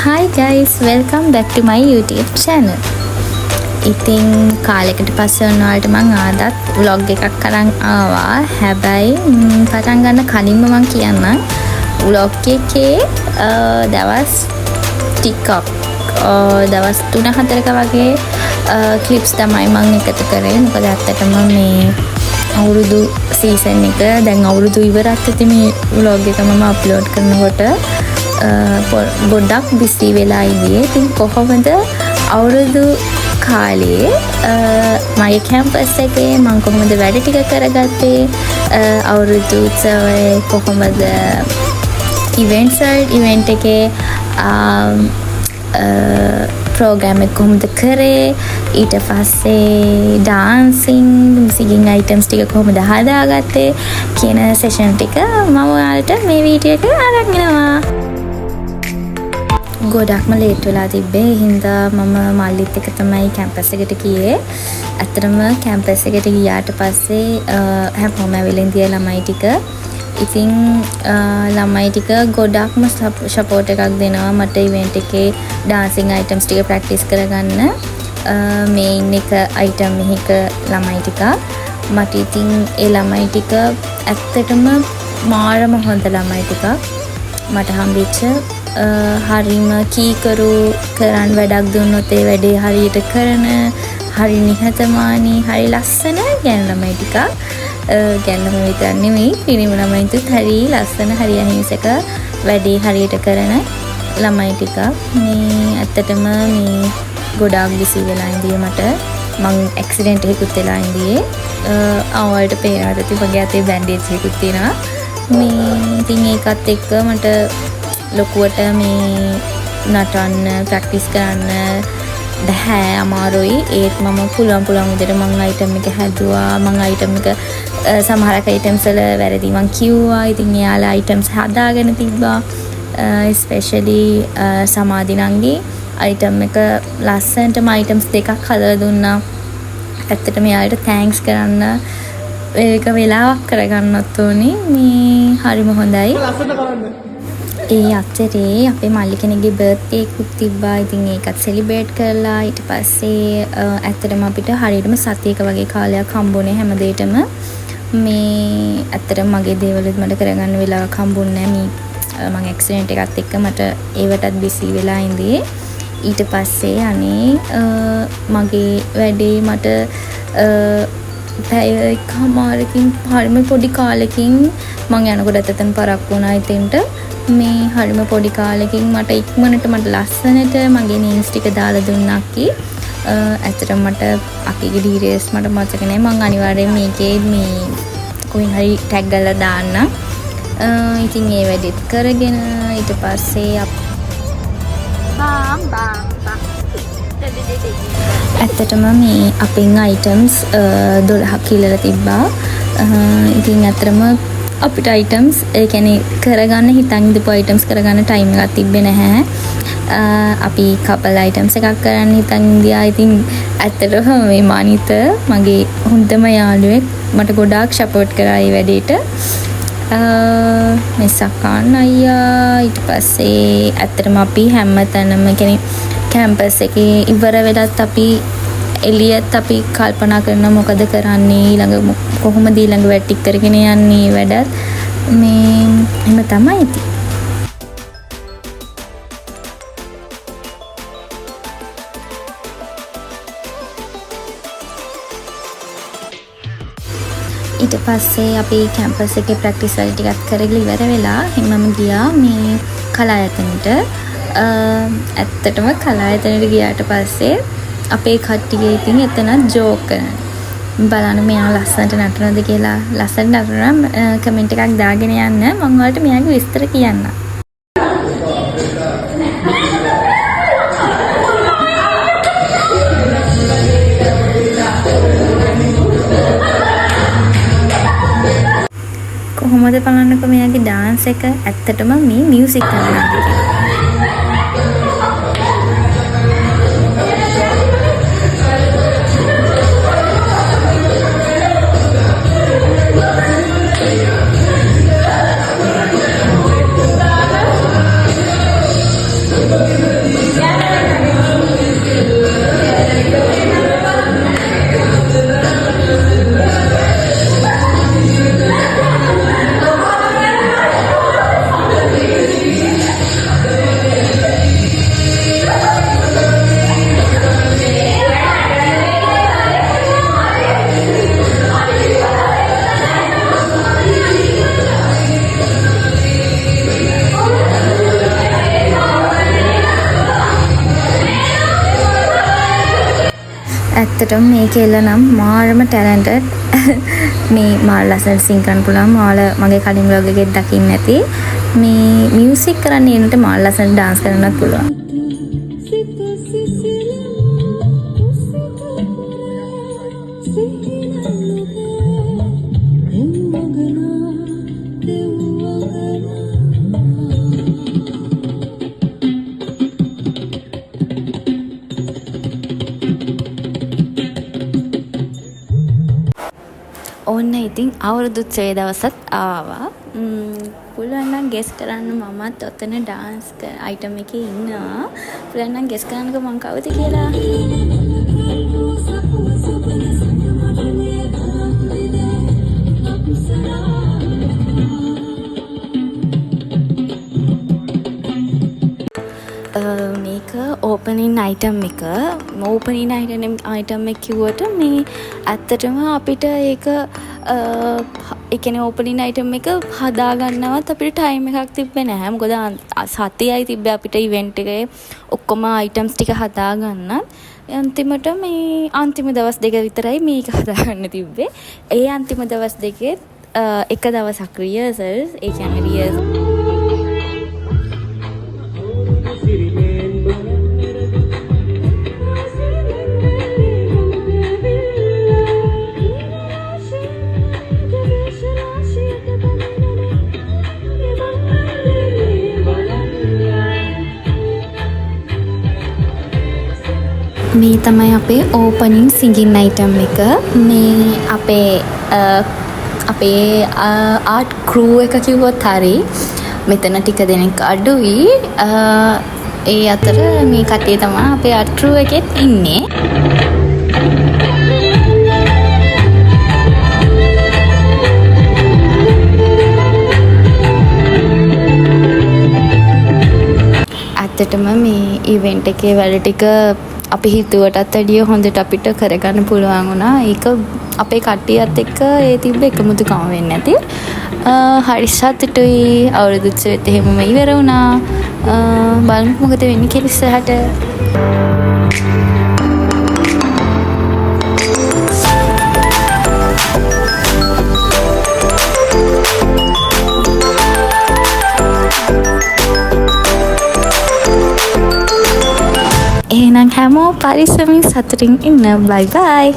Hi guys, welcome back to my YouTube channel. ඉතින් කාලෙකට පස්සේ ඔයාලට මම ආදත් vlog එකක් අරන් ආවා. හැබැයි පටන් ගන්න කලින්ම මම කියන්නම් vlog එකේ දවස් ටිකක් දවස් 3-4ක වගේ clips තමයි මම එකතු කරේ. මොකද ඇත්තටම මේ අවුරුදු සීසන් එක දැන් අවුරුදු ඉවරත් ඇති මේ vlog එක මම අප්ලෝඩ් කරනකොට ගොඩක් බිසි වෙලා ඉන්නේ. ඉතින් කොහොමද අවුරුදු කාලේ මගේ කැම්පස් එකේ මම කොහොමද වැඩ ටික කරගත්තේ, අවුරුදු උත්සවයේ කොහොමද ඉවෙන්ට් එකේ ප්‍රෝග්‍රෑම් එක කොහොමද කරේ, ඊට පස්සේ ඩාන්සින් මියුසික් අයිටම්ස් ටික කොහොමද හදාගත්තේ කියන සෙෂන් ටික මම ඔයාලට මේ වීඩියෝ එක අරන් එනවා. ගොඩක්ම ලේට් වෙලා තිබ්බේ. හින්දා මම මල්ලිත් එක තමයි කැම්පස් එකට ගියේ. ඇත්තටම කැම්පස් එකට ගියාට පස්සේ හැමෝම ඇවිල්ලා ඉඳිය ළමයි ටික. ඉතින් ළමයි ටික ගොඩක්ම සපෝට් එකක් දෙනවා මට ඉවෙන්ට් එකේ ඩාන්සින් අයිටම්ස් ටික ප්‍රැක්ටිස් කරගන්න. මේන් එක අයිටම් එකක ළමයි ටික මට ඉතින් ඒ ළමයි ටික ඇත්තටම මාරම හොඳ ළමයි ටිකක් මට හම්බෙච්ච. හරිම කීකරු කරන් වැඩක් දුන්නොත් ඒ වැඩේ හරියට කරන, හරි නිහතමානී, හරි ලස්සන ගැන ළමයි ටිකක්. ගැන ළමයි විතර නෙමෙයි, පිරිමි ළමයින්ටත් හරි ලස්සන, හරි අහිංසක වැඩේ හරියට කරන ළමයි ටිකක්. මේ ඇත්තටම මේ ගොඩාක් බිසි වෙලා ඉඳියේ මට. මං ඇක්සිඩන්ට් එකකුත් වෙලා ඉඳියේ. ආවල්ට පේනවාද ඉතින් මගේ අතේ බැන්ඩේජ් එකකුත් තියෙනවා. මේ ඉතින් ඒකත් එක්ක මට ලොකුවට මේ නටන්න ප්‍රැක්ටිස් කරන්න බැහැ, අමාරුයි. ඒත් මම පුළුවන් විදිහට මම අයිටම් එක හැදුවා. මම අයිටම් එක සමහරක් අයිටම්ස් වල වැරදි මං කිව්වා. ඉතින් එයාලා අයිටම්ස් හදාගෙන තිබ්බා. ස්පෙෂලි සමාදිනන්ගේ අයිටම් එක ලස්සනටම අයිටම්ස් දෙකක් හදලා දුන්නා. ඇත්තටම එයාලට තෑන්ක්ස් කරන්න ඒක වෙලාවක් කරගන්නත් ඕනේ. මේ හරිම හොඳයි. ඒ අතරේ අපේ මල්ලි කෙනෙක්ගේ බර්ත්ඩේ එකක් තිබ්බා. ඉතින් ඒකත් සෙලිබ්‍රේට් කරලා ඊට පස්සේ ඇත්තටම අපිට හරියටම සතියක වගේ කාලයක් හම්බුනේ හැමදේටම. මේ ඇත්තටම මගේ දේවලුත් මට කරගන්න වෙලාවක් හම්බුන්නේ නැහැ. මම ඇක්සිඩන්ට් එකත් එක්ක මට ඒවටත් බිසි වෙලා ඉඳී. ඊට පස්සේ අනේ මගේ වැඩේ මට පැය එකමාරකින් හරිම පොඩි කාලෙකින් මං යනකොට ඇත්තටම පරක්කු වුණා ඉතින්ට. මේ හරිම පොඩි කාලෙකින් මට ඉක්මනට මට ලස්සනට මගේ නීල්ස් ටික දාලා දුන්නා අක්කි. ඇත්තටම මට අක්කිගේ ඩීටේල්ස් මට මතක නැහැ. මං අනිවාර්යෙන් මේකේ මේ කොහෙන් හරි ටැග් ගාලා දාන්නම්. ඉතින් ඒ වැඩේත් කරගෙන ඊට පස්සේ ඇත්තටම මේ අපෙන් අයිටම්ස් 12ක් කියලා තිබ්බා. ඉතින් ඇත්තටම අපිට අයිටම්ස් ඒ කියන්නේ කරගන්න හිතන් ඉඳපු අයිටම්ස් කරගන්න ටයිම් එකක් තිබ්බේ නැහැ. අපි කපල් අයිටම්ස් එකක් කරන්න හිතන් ඉඳියා. ඉතින් ඇත්තටම මේ මානිත මගේ හොඳම යාළුවෙක් මට ගොඩාක් සපෝට් කරා මේ වැඩේට. මේ සකාන් අයියා ඊට පස්සේ ඇත්තටම අපි හැමතැනම කියන්නේ කැම්පස් එකේ ඉවර වෙලත් අපි එළියත් අපි කල්පනා කරන මොකද කරන්නේ ඊළඟ කොහොමද ඊළඟ වැඩ ටික කරගෙන යන්නේ වැඩත් මේ එහෙම තමයි ඉතින්. ඊට පස්සේ අපි කැම්පස් එකේ ප්‍රැක්ටිස් වල ටිකක් කරගෙන ඉවර වෙලා මම ගියා මේ කලායතනෙට. ඇත්තටම කලායතනෙට ගියාට පස්සේ අපේ කට්ටිය ඉතින් එතන ජෝක් කරනවා. බලන්න මෙයා ලස්සනට නටනවද කියලා. ලස්සනට නටනවා නම් කමෙන්ට් එකක් දාගෙන යන්න. මම ඔයාලට මෙයාගේ විස්තර කියන්නම්. කොහොමද බලන්නකෝ මෙයාගේ ඩාන්ස් එක. ඇත්තටම මේ මියුසික් කරනවා. ඇත්තටම මේ කෙල්ල නම් මාරම ටැලන්ටඩ්. මේ මාර ලස්සනට සිං කරන්න පුළුවන්. මාලා මගේ කලින් vlog එකෙත් දකින්න ඇති. මේ මියුසික් කරන්න එනට මාර ලස්සනට dance කරන්නත් පුළුවන්. ඔන්න ඉතින් අවුරුදුත් 3 දවසත් ආවා. පුළුවන් නම් ගෙස් කරන්න මමත් ඔතන ඩාන්ස් අයිටම් එකේ ඉන්නවා. පුළුවන් නම් ගෙස් කරන්නකෝ මං කවුද කියලා. මේක ඕපනින් අයිටම් එක. ඕපනින් අයිටම් එක කිව්වට මේ ඇත්තටම අපිට ඒක ඒ කියන්නේ ඕපනින් අයිටම් එක හදාගන්නවත් අපිට ටයිම් එකක් තිබ්බේ නැහැ. මොකද සතියයි තිබ්බේ අපිට ඉවෙන්ට් එකේ ඔක්කොම අයිටම්ස් ටික හදාගන්න. අන්තිමට මේ අන්තිම දවස් දෙක විතරයි මේක හදාගන්න තිබ්බේ. ඒ අන්තිම දවස් දෙකේ එක දවසක් රිහර්සල්ස්. ඒ කියන්නේ රිහර්සල් මේ තමයි අපේ ඕපනින් සිංගින් අයිටම් එක. මේ අපේ ආර්ට් ක්‍රූ එක කිව්වොත් හරි. මෙතන ටික දෙනෙක් අඩුයි. ඒ අතර මේ කට්ටිය තමයි අපේ ආර්ට් ක්‍රූ එකෙත් ඉන්නේ. ඇත්තටම මේ ඉවෙන්ට් එකේ වැඩ ටික අපි හිතුවටත් වැඩිය හොඳට අපිට කරගන්න පුළුවන් වුණා. ඒක අපේ කට්ටියත් එක්ක ඒ තිබ්බ එකමුතුකම වෙන්නේ නැති. හරි සතුටුයි. අවුරුදුත් සෙත් එහෙමම ඉවර වුණා. බලමු මොකද වෙන්නේ කියලා ඉස්සරහට. එහෙනම් හැමෝම පරිස්සමින් සතුටින් ඉන්න. බයි බයි.